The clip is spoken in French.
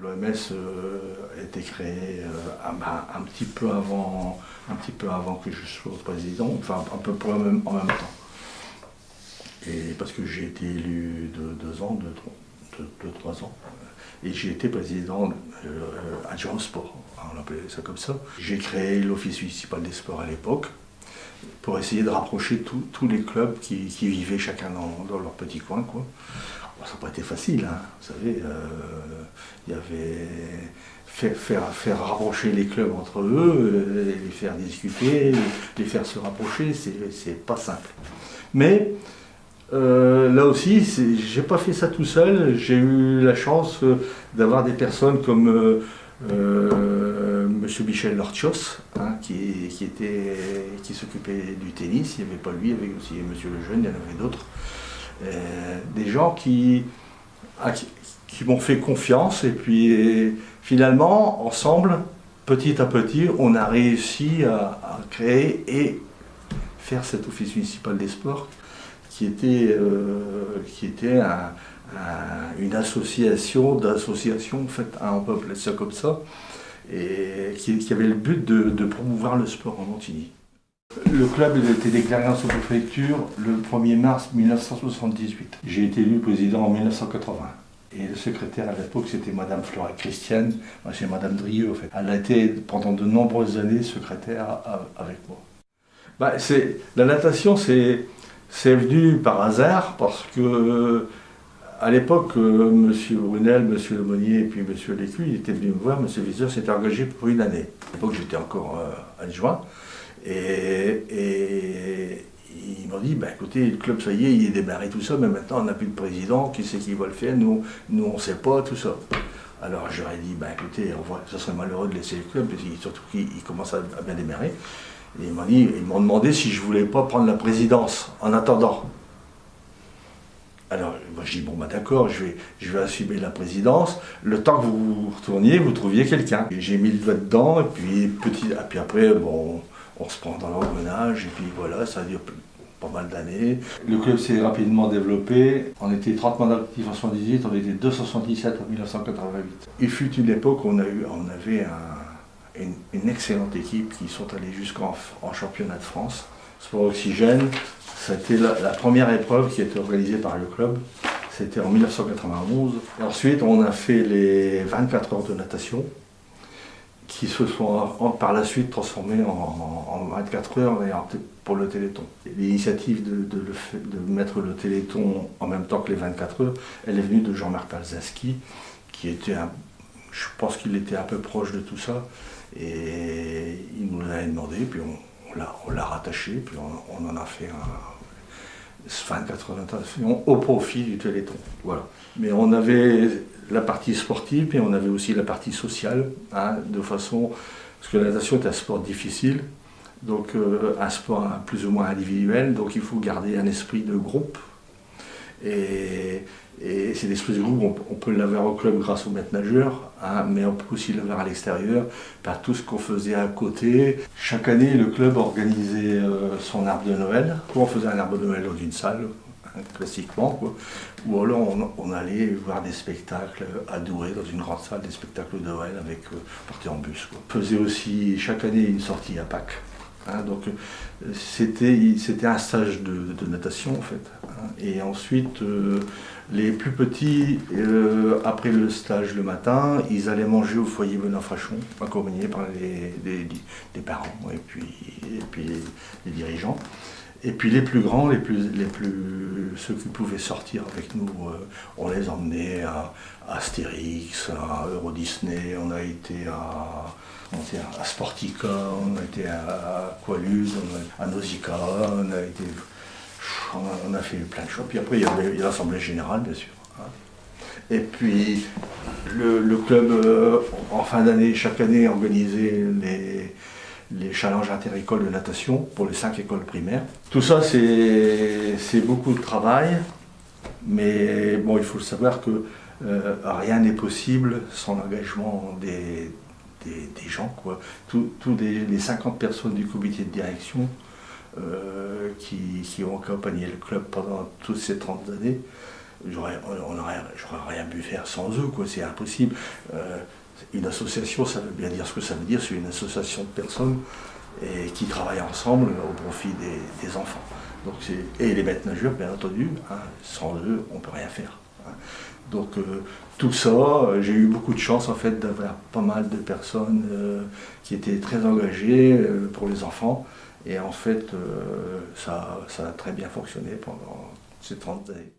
L'OMS a été créé un petit peu avant que je sois président, enfin un peu en même temps. Et parce que j'ai été élu de 3 ans, et j'ai été président adjoint au sport, on appelait ça comme ça. J'ai créé l'Office municipal des sports à l'époque, pour essayer de rapprocher tous les clubs qui vivaient chacun dans leur petit coin, quoi. Bon, ça n'a pas été facile, hein. Vous savez, il y avait faire rapprocher les clubs entre eux, les faire discuter, les faire se rapprocher, c'est pas simple. Mais là aussi, j'ai pas fait ça tout seul. J'ai eu la chance d'avoir des personnes comme Monsieur Michel Lortios, hein, qui s'occupait du tennis. Il n'y avait pas lui, il y avait aussi Monsieur Lejeune, il y en avait d'autres. Des gens qui m'ont fait confiance, et puis finalement, ensemble, petit à petit, on a réussi à créer et faire cet office municipal des sports qui était une association d'associations, en fait, on peut appeler ça comme ça, et qui avait le but de promouvoir le sport en Montigny. Le club a été déclaré en sous-préfecture le 1er mars 1978. J'ai été élu président en 1980. Et le secrétaire à l'époque, c'était Madame Flora Christiane, moi c'est Madame Drieux en fait. Elle a été pendant de nombreuses années secrétaire avec moi. La natation, c'est venu par hasard, parce que à l'époque, M. Brunel, M. Lemonnier et puis M. Lécu, ils étaient venus me voir, M. Viseur s'était engagé pour une année. À l'époque, j'étais encore adjoint. Et ils m'ont dit, écoutez, le club, ça y est, il est démarré tout ça, mais maintenant on n'a plus de président, qui c'est qui va le faire, nous on ne sait pas, tout ça. Alors j'aurais dit, écoutez, ça serait malheureux de laisser le club, surtout qu'il commence à bien démarrer. Et ils m'ont demandé si je ne voulais pas prendre la présidence en attendant. Alors moi je dis, d'accord, je vais assumer la présidence, le temps que vous retourniez, vous trouviez quelqu'un. J'ai mis le doigt dedans, et puis après, on se prend dans l'engrenage, et puis voilà, ça dure pas mal d'années. Le club s'est rapidement développé. On était 30 mandats actifs en 1978, on était 277 en 1988. Il fut une époque où on avait une excellente équipe qui sont allés jusqu'en championnat de France. Sport Oxygène, c'était la première épreuve qui a été organisée par le club. C'était en 1991. Et ensuite, on a fait les 24 heures de natation, qui se sont par la suite transformés en 24 heures pour le Téléthon. L'initiative de mettre le Téléthon en même temps que les 24 heures, elle est venue de Jean-Marc Palzinski, qui était, je pense qu'il était un peu proche de tout ça, et il nous l'a demandé, puis on l'a rattaché, puis on en a fait 24 heures de natation au profit du Téléthon. Voilà. Mais on avait la partie sportive, et on avait aussi la partie sociale, de façon, parce que la natation est un sport difficile, donc un sport plus ou moins individuel, donc il faut garder un esprit de groupe. Et cet esprit de groupe, on peut l'avoir au club grâce aux maîtres nageurs, mais on peut aussi l'avoir à l'extérieur par tout ce qu'on faisait à côté. Chaque année, le club organisait son arbre de Noël. On faisait un arbre de Noël dans une salle, classiquement, quoi. Ou alors on allait voir des spectacles à Douai, dans une grande salle, des spectacles de Noël avec partait en bus, quoi. On faisait aussi chaque année une sortie à Pâques. Donc c'était un stage de natation en fait. Et ensuite les plus petits, après le stage le matin, ils allaient manger au foyer Benin-Frachon, accompagnés par les parents et puis les dirigeants. Et puis les plus grands, ceux qui pouvaient sortir avec nous, on les emmenait à Astérix, à Euro Disney, on a été à Sportica, on a été à Qualus, à Nausicaa, on a fait plein de choses. Puis après il y avait l'Assemblée Générale, bien sûr. Et puis le club, en fin d'année, chaque année, organisait les challenges interécoles de natation pour les 5 écoles primaires. Tout ça, c'est beaucoup de travail, mais bon, il faut le savoir que rien n'est possible sans l'engagement des gens, quoi. Les 50 personnes du comité de direction qui ont accompagné le club pendant toutes ces 30 années, j'aurais rien pu faire sans eux, quoi, c'est impossible. Une association, ça veut bien dire ce que ça veut dire, c'est une association de personnes qui travaillent ensemble au profit des enfants. Donc et les maîtres nageurs, bien entendu, hein, sans eux, on ne peut rien faire. Hein. Donc tout ça, j'ai eu beaucoup de chance en fait d'avoir pas mal de personnes qui étaient très engagées pour les enfants. Et en fait, ça a très bien fonctionné pendant ces 30 années.